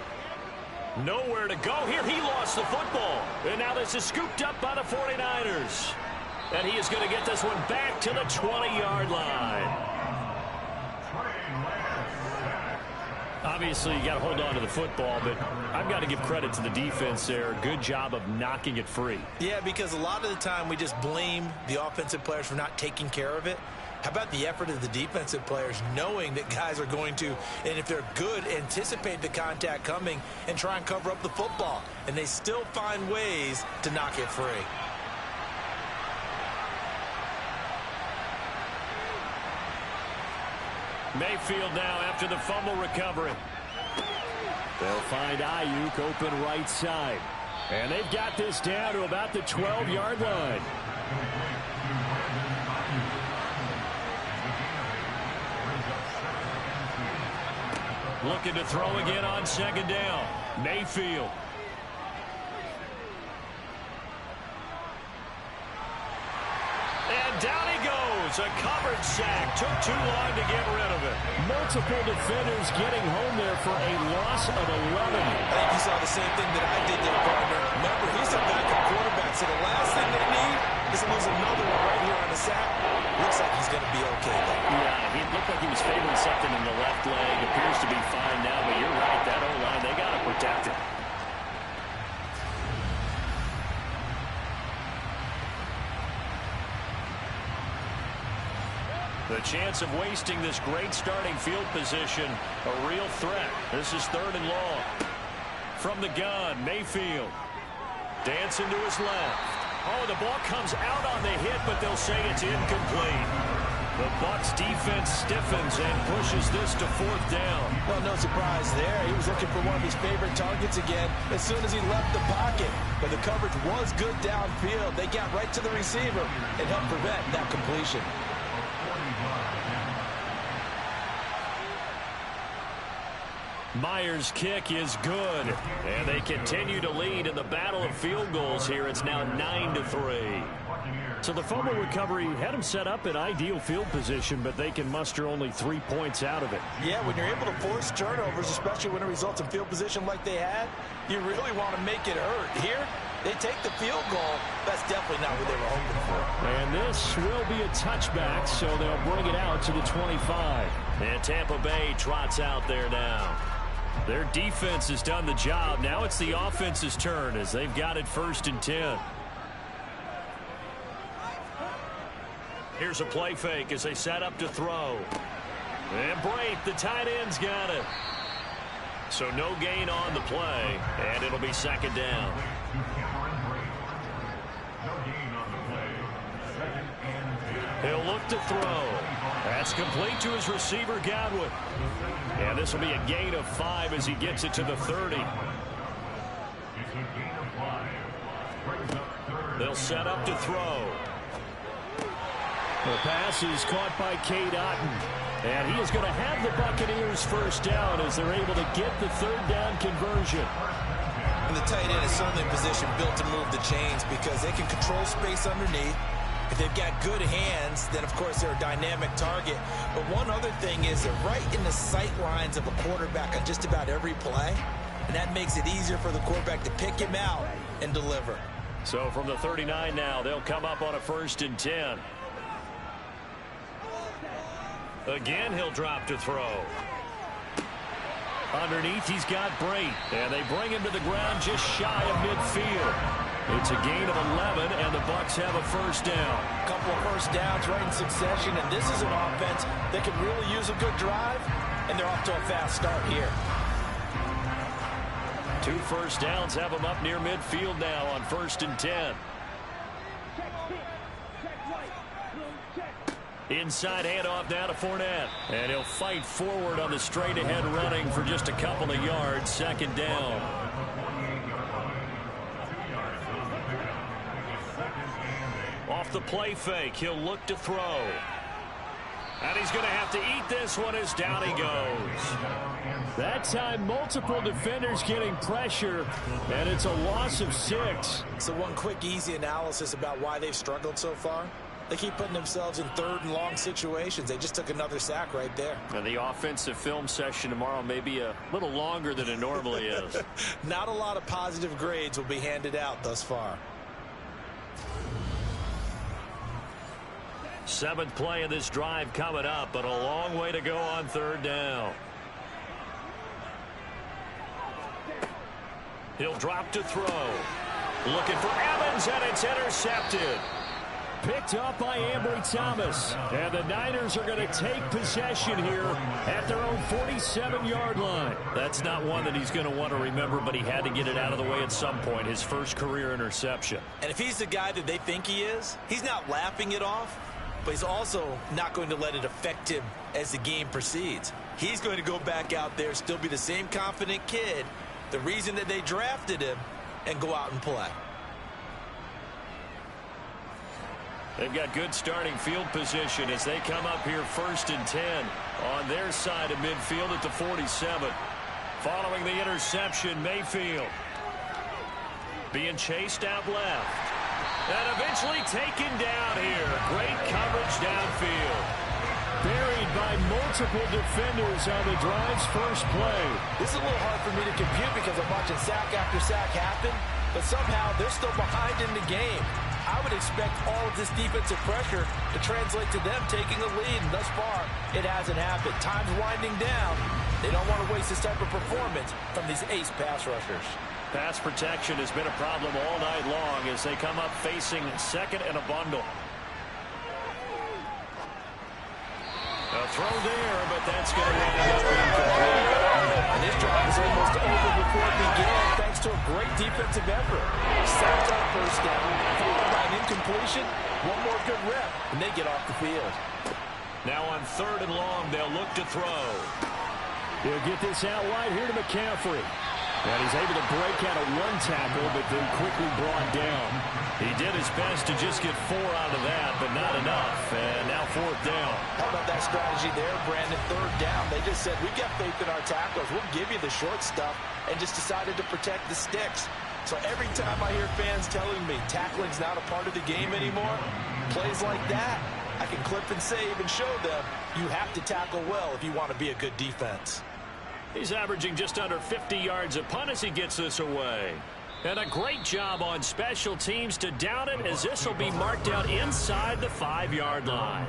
Nowhere to go here. He lost the football. And now this is scooped up by the 49ers. And he is going to get this one back to the 20-yard line. Obviously, you got to hold on to the football, but I've got to give credit to the defense there. Good job of knocking it free. Yeah, because a lot of the time we just blame the offensive players for not taking care of it. How about the effort of the defensive players knowing that guys are going to, and if they're good, anticipate the contact coming and try and cover up the football. And they still find ways to knock it free. Mayfield now after the fumble recovery. They'll find Ayuk open right side. And they've got this down to about the 12-yard line. Looking to throw again on second down. Mayfield. And down he goes. A covered sack. Took too long to get rid of it. Multiple defenders getting home there for a loss of 11. I think you saw the same thing that I did there, partner. Remember, he's a backup quarterback, so the last thing they need is to lose another one right here on the sack. Looks like he's going to be okay, though. Yeah, he looked like he was favoring something in the left leg. Appears to be fine now, but you're right. That O-line, they got to protect it. The chance of wasting this great starting field position, a real threat. This is 3rd and long. From the gun, Mayfield. Dancing to his left. Oh, the ball comes out on the hit, but they'll say it's incomplete. The Bucs defense stiffens and pushes this to 4th down. Well, no surprise there. He was looking for one of his favorite targets again as soon as he left the pocket. But the coverage was good downfield. They got right to the receiver and helped prevent that completion. Myers' kick is good, and they continue to lead in the battle of field goals here. It's now 9-3. So the fumble recovery had them set up in ideal field position, but they can muster only 3 points out of it. Yeah, when you're able to force turnovers, especially when it results in field position like they had, you really want to make it hurt. Here, they take the field goal. That's definitely not what they were hoping for. And this will be a touchback, so they'll bring it out to the 25. And Tampa Bay trots out there now. Their defense has done the job. Now it's the offense's turn as they've got it 1st and 10. Here's a play fake as they set up to throw. And Brate, the tight end's got it. So no gain on the play, and it'll be 2nd down. He'll look to throw. That's complete to his receiver, Godwin. And this will be a gain of 5 as he gets it to the 30. They'll set up to throw. The pass is caught by Cade Otton. And he is going to have the Buccaneers 1st down as they're able to get the 3rd down conversion. And the tight end is certainly in position built to move the chains because they can control space underneath. If they've got good hands, then, of course, they're a dynamic target. But one other thing is they're right in the sight lines of a quarterback on just about every play. And that makes it easier for the quarterback to pick him out and deliver. So from the 39 now, they'll come up on a 1st and 10. Again, he'll drop to throw. Underneath, he's got Brate. And they bring him to the ground just shy of midfield. It's a gain of 11, and the Bucs have a 1st down. A couple of 1st downs right in succession, and this is an offense that could really use a good drive, and they're off to a fast start here. 2 1st downs have them up near midfield now on 1st and 10. Inside handoff now to Fournette. And he'll fight forward on the straight-ahead running for just a couple of yards. 2nd down. Off the play fake, he'll look to throw. And he's going to have to eat this one as down he goes. That time, multiple defenders getting pressure, and it's a loss of 6. So one quick, easy analysis about why they've struggled so far. They keep putting themselves in 3rd and long situations. They just took another sack right there. And the offensive film session tomorrow may be a little longer than it normally is. Not a lot of positive grades will be handed out thus far. 7th play of this drive coming up, but a long way to go on 3rd down. He'll drop to throw. Looking for Evans, and it's intercepted. Picked up by Ambry Thomas. And the Niners are going to take possession here at their own 47-yard line. That's not one that he's going to want to remember, but he had to get it out of the way at some point. His first career interception. And if he's the guy that they think he is, he's not laughing it off, but he's also not going to let it affect him as the game proceeds. He's going to go back out there, still be the same confident kid, the reason that they drafted him, and go out and play. They've got good starting field position as they come up here 1st and 10 on their side of midfield at the 47. Following the interception, Mayfield being chased out left. And eventually taken down here. Great coverage downfield. Buried by multiple defenders on the drive's first play. This is a little hard for me to compute because I'm watching sack after sack happen, but somehow they're still behind in the game. I would expect all of this defensive pressure to translate to them taking a lead, and thus far, it hasn't happened. Time's winding down. They don't want to waste this type of performance from these ace pass rushers. Pass protection has been a problem all night long as they come up facing 2nd and a bundle. A throw there, but that's going to end up incomplete. And this drive is almost over before it began thanks to a great defensive effort. Sacked on 1st down, followed by an incompletion, one more good rep, and they get off the field. Now on 3rd and long, they'll look to throw. He'll get this out wide here to McCaffrey. And he's able to break out of 1 tackle, but then quickly brought down. He did his best to just get 4 out of that, but not enough. And now 4th down. How about that strategy there, Brandon? 3rd down. They just said, we've got faith in our tacklers. We'll give you the short stuff, and just decided to protect the sticks. So every time I hear fans telling me tackling's not a part of the game anymore, plays like that, I can clip and save and show them you have to tackle well if you want to be a good defense. He's averaging just under 50 yards a punt as he gets this away. And a great job on special teams to down it as this will be marked out inside the 5-yard line.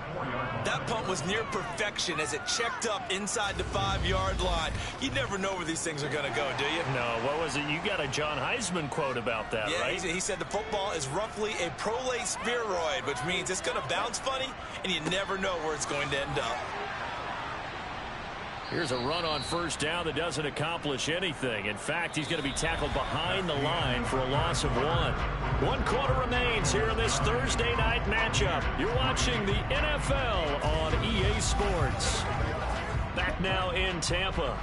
That punt was near perfection as it checked up inside the 5-yard line. You never know where these things are going to go, do you? No, what was it? You got a John Heisman quote about that, yeah, right? He said the football is roughly a prolate spheroid, which means it's going to bounce funny, and you never know where it's going to end up. Here's a run on 1st down that doesn't accomplish anything. In fact, he's going to be tackled behind the line for a loss of 1. 1 quarter remains here in this Thursday night matchup. You're watching the NFL on EA Sports. Back now in Tampa.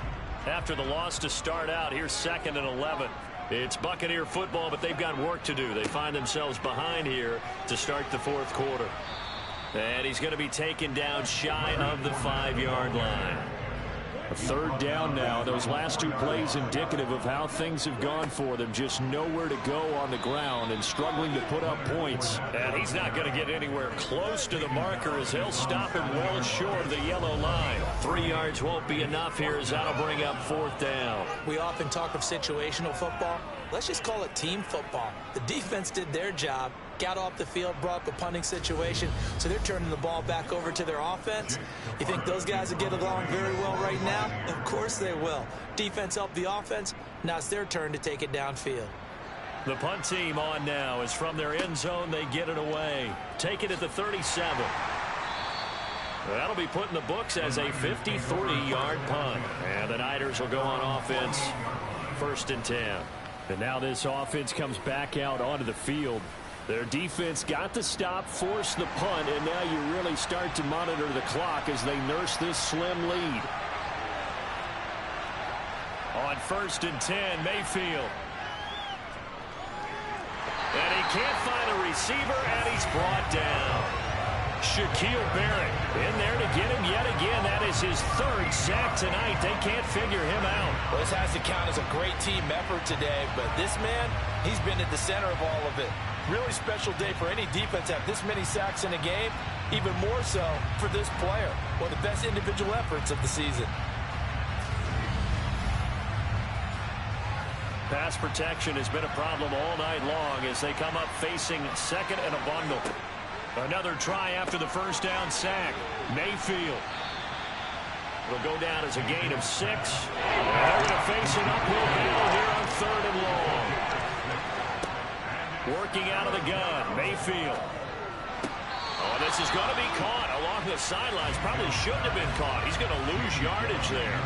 After the loss to start out, here's 2nd and 11. It's Buccaneer football, but they've got work to do. They find themselves behind here to start the 4th quarter. And he's going to be taken down shy of the 5-yard line. 3rd down now. Those last 2 plays indicative of how things have gone for them. Just nowhere to go on the ground and struggling to put up points. And he's not going to get anywhere close to the marker as he'll stop him well short of the yellow line. 3 yards won't be enough here as that'll bring up 4th down. We often talk of situational football. Let's just call it team football. The defense did their job, got off the field, brought up a punting situation, so they're turning the ball back over to their offense. You think those guys will get along very well right now? Of course they will. Defense helped the offense. Now it's their turn to take it downfield. The punt team on now is from their end zone. They get it away. Take it at the 37. That'll be put in the books as a 53-yard punt. And the Niners will go on offense. 1st and 10. And now this offense comes back out onto the field. Their defense got the stop, forced the punt, and now you really start to monitor the clock as they nurse this slim lead. On 1st and 10, Mayfield. And he can't find a receiver, and he's brought down. Shaquille Barrett in there to get him yet again. That is his 3rd sack tonight. They can't figure him out. Well, this has to count as a great team effort today, but this man, he's been at the center of all of it. Really special day for any defense to have this many sacks in a game, even more so for this player. One of the best individual efforts of the season. Pass protection has been a problem all night long as they come up facing 2nd and a bundle. Another try after the 1st down sack. Mayfield will go down as a gain of 6. And they're going to face an uphill battle here on 3rd and long. Working out of the gun, Mayfield. Oh, this is going to be caught along the sidelines. Probably shouldn't have been caught. He's going to lose yardage there.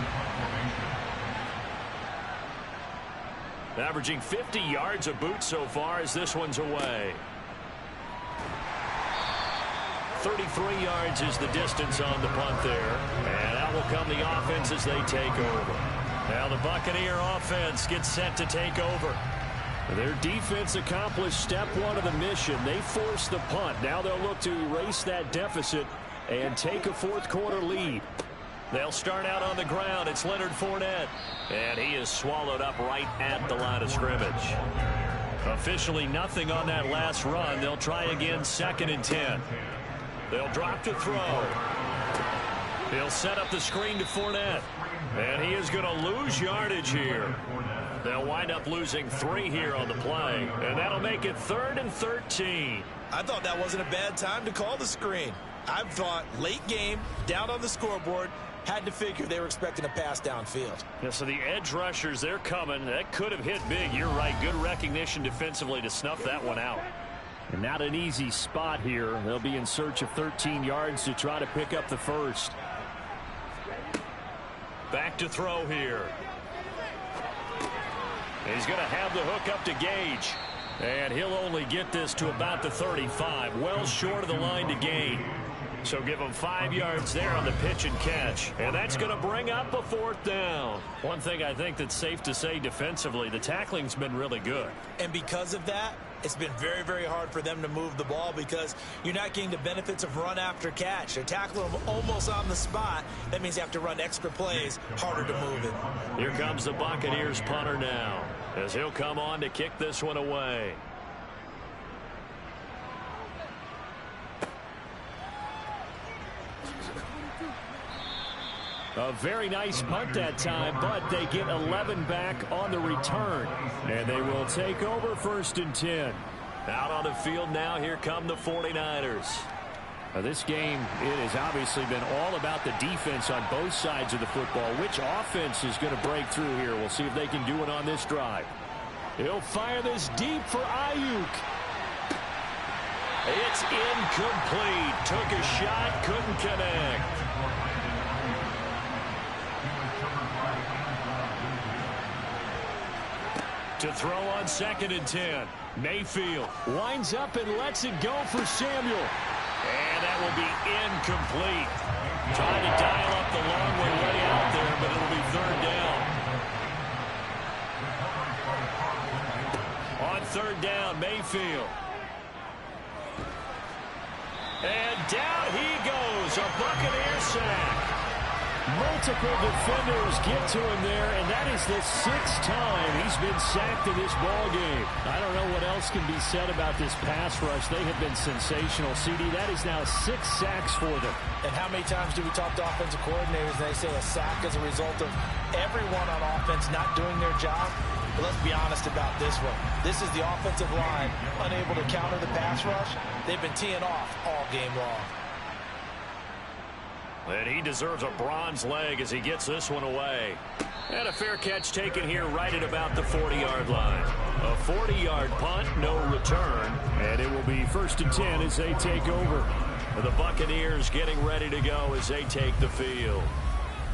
Averaging 50 yards a boot so far as this one's away. 33 yards is the distance on the punt there. And out will come the offense as they take over. Now the Buccaneer offense gets set to take over. Their defense accomplished step one of the mission. They forced the punt. Now they'll look to erase that deficit and take a fourth quarter lead. They'll start out on the ground. It's Leonard Fournette. And he is swallowed up right at the line of scrimmage. Officially nothing on that last run. They'll try again, 2nd and 10. They'll drop to throw. He'll set up the screen to Fournette. And he is going to lose yardage here. They'll wind up losing 3 here on the play. And that'll make it 3rd and 13. I thought that wasn't a bad time to call the screen. I thought late game, down on the scoreboard, had to figure they were expecting a pass downfield. Yeah, so the edge rushers, they're coming. That could have hit big. You're right. Good recognition defensively to snuff that one out. And not an easy spot here. They'll be in search of 13 yards to try to pick up the first. Back to throw here. He's going to have the hook up to Gage. And he'll only get this to about the 35. Well short of the line to gain. So give him 5 yards there on the pitch and catch. And that's going to bring up a 4th down. One thing I think that's safe to say defensively, the tackling's been really good. And because of that, it's been very, very hard for them to move the ball because you're not getting the benefits of run after catch. They're tackling them almost on the spot. That means you have to run extra plays, harder to move it. Here comes the Buccaneers punter now as he'll come on to kick this one away. A very nice punt that time, but they get 11 back on the return. And they will take over 1st and 10. Out on the field now, here come the 49ers. This game, it has obviously been all about the defense on both sides of the football. Which offense is going to break through here? We'll see if they can do it on this drive. He'll fire this deep for Ayuk. It's incomplete. Took a shot, couldn't connect. To throw on 2nd and 10. Mayfield winds up and lets it go for Samuel. And that will be incomplete. Trying to dial up the long way out there, but it'll be 3rd down. On 3rd down, Mayfield. And down he goes. A Buccaneer sack. Multiple defenders get to him there, and that is the 6th time he's been sacked in this ball game. I don't know what else can be said about this pass rush. They have been sensational, CD. That is now 6 sacks for them. And how many times do we talk to offensive coordinators and they say a sack as a result of everyone on offense not doing their job? But let's be honest about this one. This is the offensive line unable to counter the pass rush. They've been teeing off all game long. And he deserves a bronze leg as he gets this one away. And a fair catch taken here right at about the 40-yard line. A 40-yard punt, no return. And it will be 1st and 10 as they take over. The Buccaneers getting ready to go as they take the field.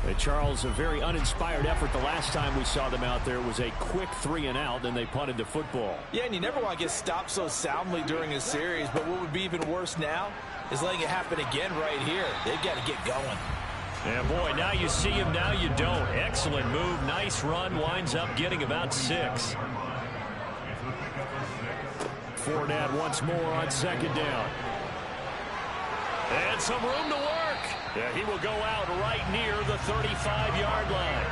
And Charles, a very uninspired effort. The last time we saw them out there was a quick 3 and out, then they punted the football. Yeah, and you never want to get stopped so soundly during a series, but what would be even worse now is letting it happen again right here. They've got to get going. Yeah, boy, now you see him, now you don't. Excellent move, nice run, winds up getting about 6. Fournette once more on 2nd down. And some room to work. Yeah, he will go out right near the 35-yard line.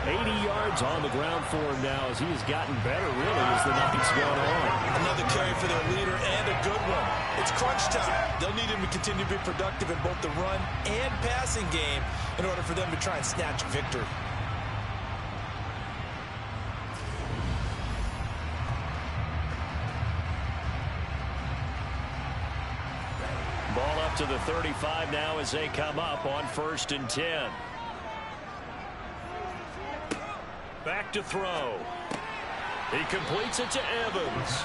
80 yards on the ground for him now as he has gotten better, really, as the nothing's going on. Another carry for their leader and a good one. It's crunch time. They'll need him to continue to be productive in both the run and passing game in order for them to try and snatch a victory. Ball up to the 35 now as they come up on 1st and 10. Back to throw. He completes it to Evans.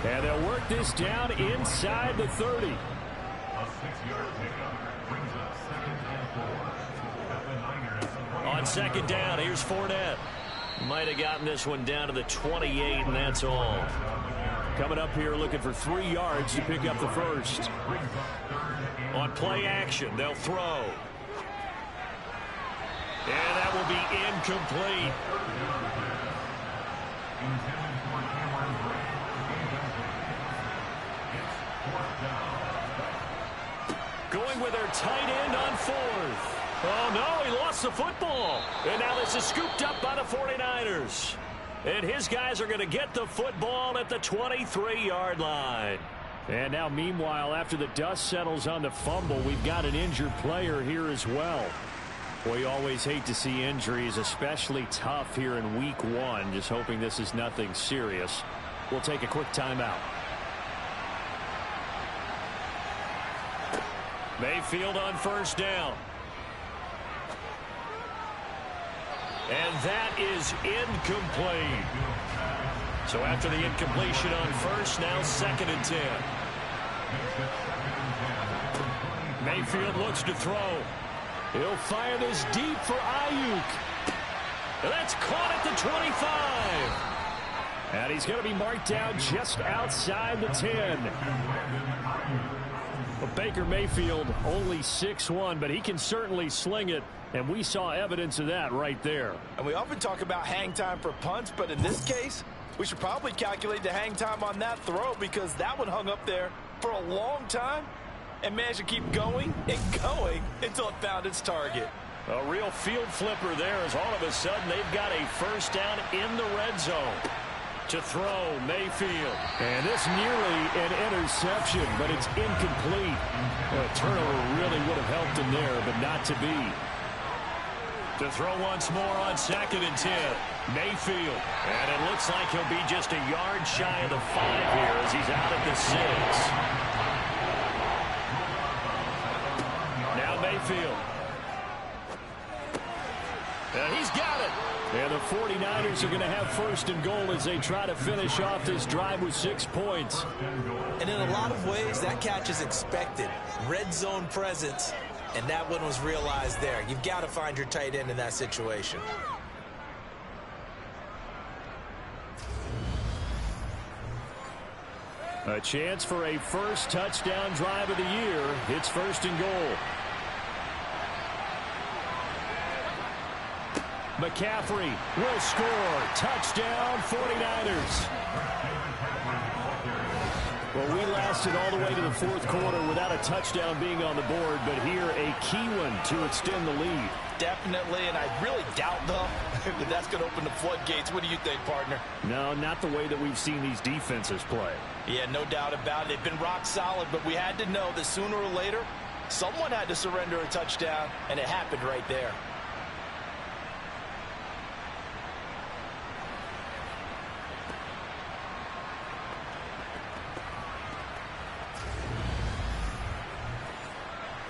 And they'll work this down inside the 30. A 6-yard pickup brings up 2nd and 4 at the Niners. On 2nd down, here's Fournette. Might have gotten this one down to the 28, and that's all. Coming up here looking for 3 yards to pick up the first. On play action, they'll throw. And that will be incomplete. Going with their tight end on 4th. Oh, no, he lost the football. And now this is scooped up by the 49ers. And his guys are going to get the football at the 23-yard line. And now, meanwhile, after the dust settles on the fumble, we've got an injured player here as well. Boy, you always hate to see injuries, especially tough here in week 1. Just hoping this is nothing serious. We'll take a quick timeout. Mayfield on first down. And that is incomplete. So after the incompletion on first, now 2nd and 10. Mayfield looks to throw. He'll fire this deep for Ayuk. And that's caught at the 25. And he's going to be marked down just outside the 10. But Baker Mayfield only 6'1", but he can certainly sling it. And we saw evidence of that right there. And we often talk about hang time for punts, but in this case, we should probably calculate the hang time on that throw because that one hung up there for a long time and managed to keep going and going until it found its target. A real field flipper there as all of a sudden they've got a first down in the red zone. To throw, Mayfield. And this nearly an interception, but it's incomplete. A turnover really would have helped him there, but not to be. To throw once more on 2nd and 10. Mayfield. And it looks like he'll be just a yard shy of the 5 here as he's out at the 6. Now Mayfield. And he's got it. And the 49ers are going to have 1st and goal as they try to finish off this drive with 6 points. And in a lot of ways, that catch is expected. Red zone presence. And that one was realized there. You've got to find your tight end in that situation. A chance for a first touchdown drive of the year. It's 1st and goal. McCaffrey will score. Touchdown, 49ers. Well, we lasted all the way to the 4th quarter without a touchdown being on the board, but here a key one to extend the lead. Definitely, and I really doubt, though, that that's going to open the floodgates. What do you think, partner? No, not the way that we've seen these defenses play. Yeah, no doubt about it. They've been rock solid, but we had to know that sooner or later, someone had to surrender a touchdown, and it happened right there.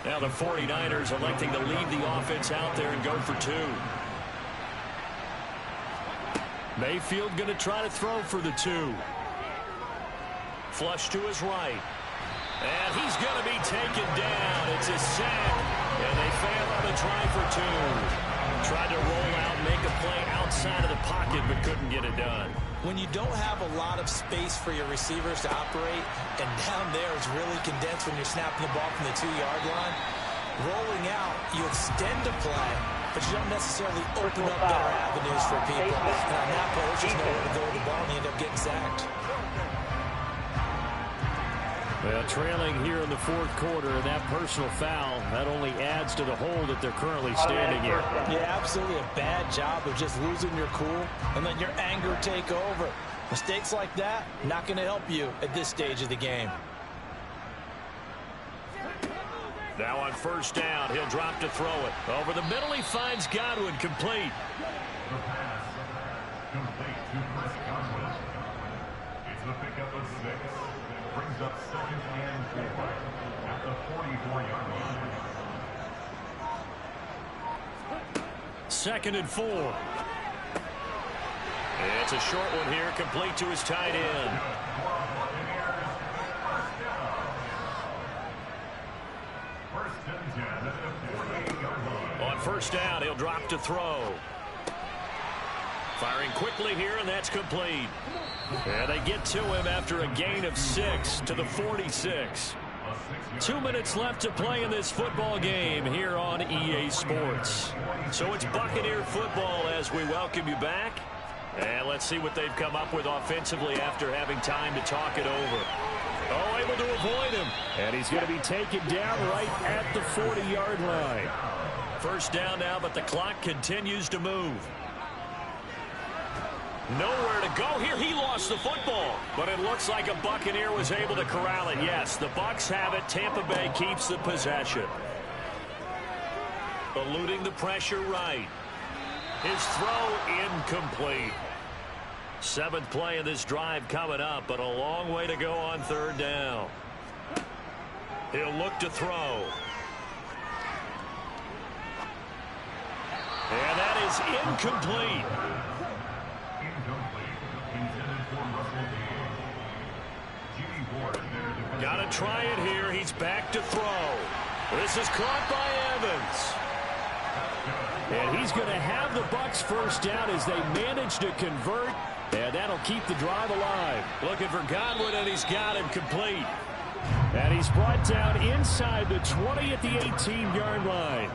Now the 49ers electing to leave the offense out there and go for 2. Mayfield going to try to throw for the 2. Flush to his right. And he's going to be taken down. It's a sack. And they fail on the try for 2. Tried to roll out, make a play outside of the pocket, but couldn't get it done. When you don't have a lot of space for your receivers to operate, and down there it's really condensed when you're snapping the ball from the 2-yard line, rolling out, you extend a play, but you don't necessarily open up better avenues for people. And on that play, there's just nowhere to go with the ball, and they end up getting sacked. Well, trailing here in the 4th quarter, and that personal foul, that only adds to the hole that they're currently standing in. Yeah, absolutely a bad job of just losing your cool and letting your anger take over. Mistakes like that, not going to help you at this stage of the game. Now on first down, he'll drop to throw it. Over the middle, he finds Godwin, complete. The pass, complete to Chris Godwin. It's the pickup of 6. Brings up 2nd and 4 at the 44-yard line. 2nd and 4. It's a short one here, complete to his tight end. On first down, he'll drop to throw. Firing quickly here, and that's complete. And they get to him after a gain of 6 to the 46. 2 minutes left to play in this football game here on EA Sports. So it's Buccaneer football as we welcome you back. And let's see what they've come up with offensively after having time to talk it over. Oh, able to avoid him. And he's going to be taken down right at the 40-yard line. First down now, but the clock continues to move. Nowhere to go here. He lost the football, but it looks like a Buccaneer was able to corral it. Yes, the Bucs have it. Tampa Bay keeps the possession. Eluding the pressure right. His throw incomplete. 7th play of this drive coming up, but a long way to go on 3rd down. He'll look to throw. And that is incomplete. Got to try it here. He's back to throw. This is caught by Evans. And he's going to have the Bucs first down as they manage to convert. And that'll keep the drive alive. Looking for Godwin, and he's got him complete. And he's brought down inside the 20 at the 18-yard line.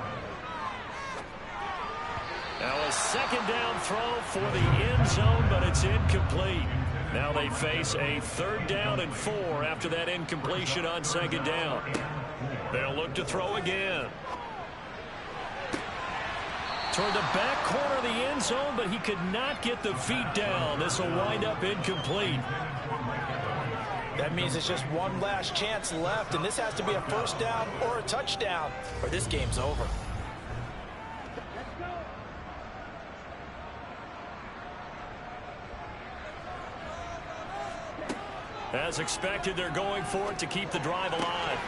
Now a 2nd down throw for the end zone, but it's incomplete. Now they face a 3rd down and 4 after that incompletion on 2nd down. They'll look to throw again. Toward the back corner of the end zone, but he could not get the feet down. This will wind up incomplete. That means it's just one last chance left, and this has to be a 1st down or a touchdown, or this game's over. As expected, they're going for it to keep the drive alive.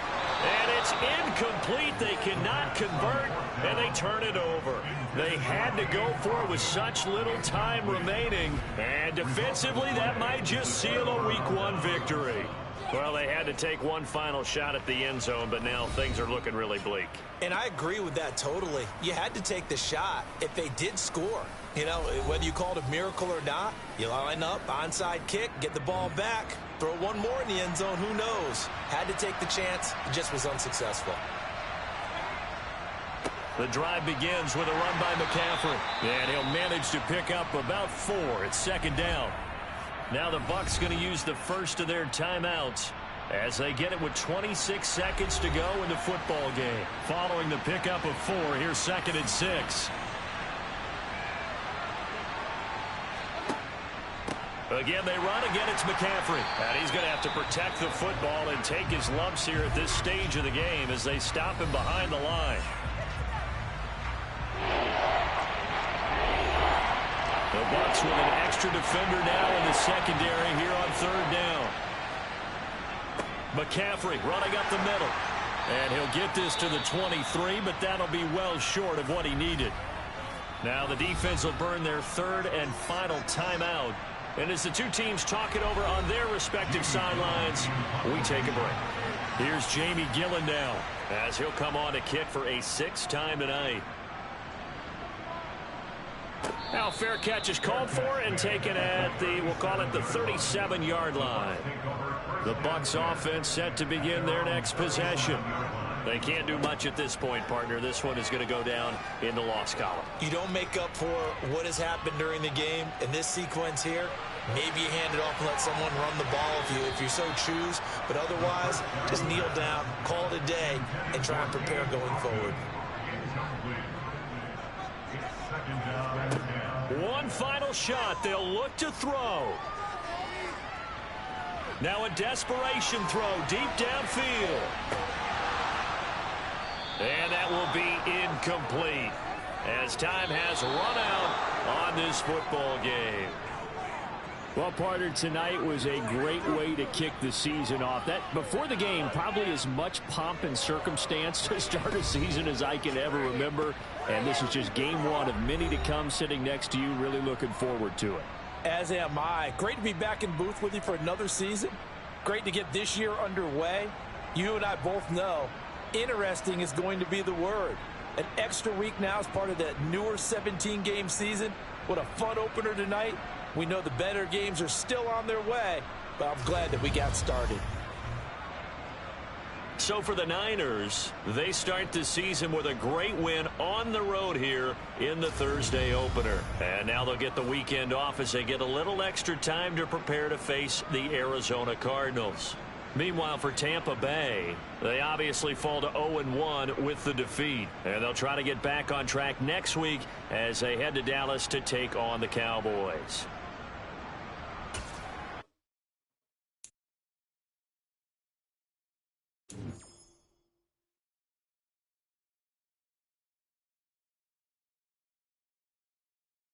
And it's incomplete. They cannot convert, and they turn it over. They had to go for it with such little time remaining. And defensively, that might just seal a Week 1 victory. Well, they had to take one final shot at the end zone, but now things are looking really bleak. And I agree with that totally. You had to take the shot if they did score. You know, whether you call it a miracle or not, you line up, onside kick, get the ball back, throw one more in the end zone, who knows? Had to take the chance, it just was unsuccessful. The drive begins with a run by McCaffrey. And he'll manage to pick up about 4 at 2nd down. Now the Bucs going to use the first of their timeouts as they get it with 26 seconds to go in the football game. Following the pickup of 4, here's 2nd and 6. Again, they run. Again, it's McCaffrey. And he's going to have to protect the football and take his lumps here at this stage of the game as they stop him behind the line. The Bucs with an extra defender now in the secondary here on 3rd down. McCaffrey running up the middle. And he'll get this to the 23, but that'll be well short of what he needed. Now the defense will burn their 3rd and final timeout. And as the two teams talk it over on their respective sidelines, we take a break. Here's Jamie Gillen now as he'll come on to kick for a 6th time tonight. Now fair catch is called for and taken at the, we'll call it the 37-yard line. The Bucs offense set to begin their next possession. They can't do much at this point, partner. This one is going to go down in the loss column. You don't make up for what has happened during the game in this sequence here. Maybe you hand it off and let someone run the ball if you so choose. But otherwise, just kneel down, call it a day, and try and prepare going forward. One final shot. They'll look to throw. Now a desperation throw deep downfield. And that will be incomplete as time has run out on this football game. Well, partner, tonight was a great way to kick the season off. That before the game, probably as much pomp and circumstance to start a season as I can ever remember. And this is just game 1 of many to come sitting next to you. Really looking forward to it. As am I. Great to be back in booth with you for another season. Great to get this year underway. You and I both know interesting is going to be the word. An extra week now as part of that newer 17-game season. What a fun opener tonight. We know the better games are still on their way, but I'm glad that we got started. So for the Niners, they start the season with a great win on the road here in the Thursday opener. And now they'll get the weekend off as they get a little extra time to prepare to face the Arizona Cardinals. Meanwhile, for Tampa Bay, they obviously fall to 0-1 with the defeat. And they'll try to get back on track next week as they head to Dallas to take on the Cowboys.